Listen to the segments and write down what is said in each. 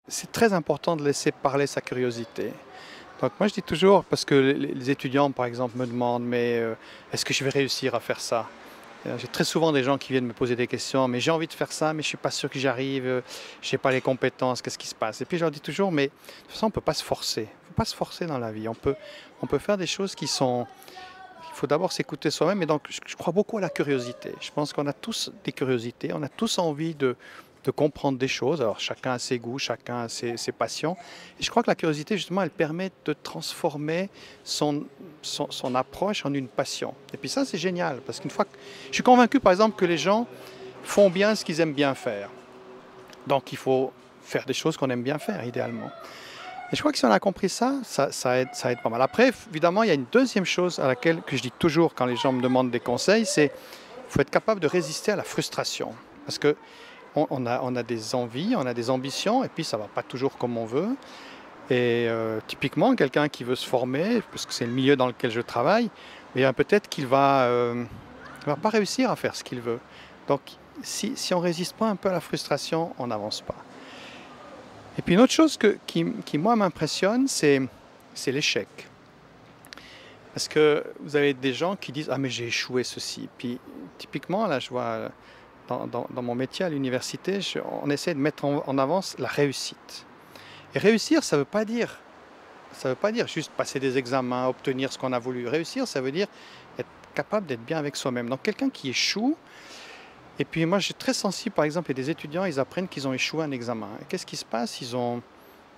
C'est très important de laisser parler sa curiosité. Donc moi je dis toujours, parce que les étudiants par exemple me demandent, mais est-ce que je vais réussir à faire ça? J'ai très souvent des gens qui viennent me poser des questions, mais j'ai envie de faire ça, mais je ne suis pas sûr que j'y arrive, je n'ai pas les compétences, qu'est-ce qui se passe? Et puis je leur dis toujours, mais de toute façon on ne peut pas se forcer. Il ne faut pas se forcer dans la vie. On peut faire des choses qui sont... Il faut d'abord s'écouter soi-même, et donc je crois beaucoup à la curiosité. Je pense qu'on a tous des curiosités, on a tous envie de comprendre des choses. Alors chacun a ses goûts, chacun a ses passions. Et je crois que la curiosité, justement, elle permet de transformer son approche en une passion. Et puis ça, c'est génial, parce qu'une fois que... Je suis convaincu, par exemple, que les gens font bien ce qu'ils aiment bien faire. Donc il faut faire des choses qu'on aime bien faire, idéalement. Et je crois que si on a compris ça, ça aide pas mal. Après, évidemment, il y a une deuxième chose à laquelle que je dis toujours quand les gens me demandent des conseils, c'est qu'il faut être capable de résister à la frustration. Parce que on a des envies, on a des ambitions, et puis ça ne va pas toujours comme on veut. Et typiquement, quelqu'un qui veut se former, parce que c'est le milieu dans lequel je travaille, eh bien peut-être qu'il va pas réussir à faire ce qu'il veut. Donc, si on ne résiste pas un peu à la frustration, on n'avance pas. Et puis une autre chose qui moi, m'impressionne, c'est l'échec. Parce que vous avez des gens qui disent « Ah, mais j'ai échoué ceci ». Puis typiquement, là, je vois dans mon métier à l'université, on essaie de mettre en avant la réussite. Et réussir, ça veut pas dire juste passer des examens, obtenir ce qu'on a voulu. Réussir, ça veut dire être capable d'être bien avec soi-même. Donc quelqu'un qui échoue, et puis moi je suis très sensible, par exemple, il y a des étudiants, ils apprennent qu'ils ont échoué un examen. Et qu'est-ce qui se passe? Ils ont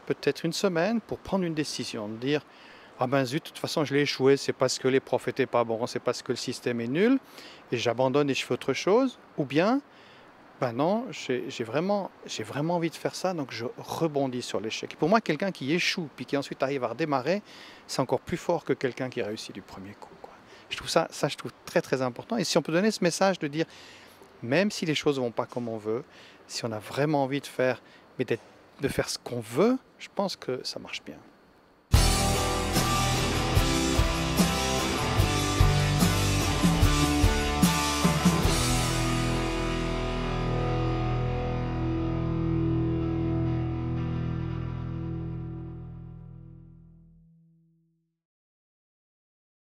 peut-être une semaine pour prendre une décision, de dire « Ah ben zut, de toute façon je l'ai échoué, c'est parce que les profs n'étaient pas bons, c'est parce que le système est nul, et j'abandonne et je fais autre chose. » Ou bien ben non, j'ai vraiment envie de faire ça, donc je rebondis sur l'échec. Pour moi, quelqu'un qui échoue, puis qui ensuite arrive à redémarrer, c'est encore plus fort que quelqu'un qui réussit du premier coup, quoi. Je trouve ça, je trouve très très important. Et si on peut donner ce message de dire, même si les choses ne vont pas comme on veut, si on a vraiment envie de faire, mais de faire ce qu'on veut, je pense que ça marche bien.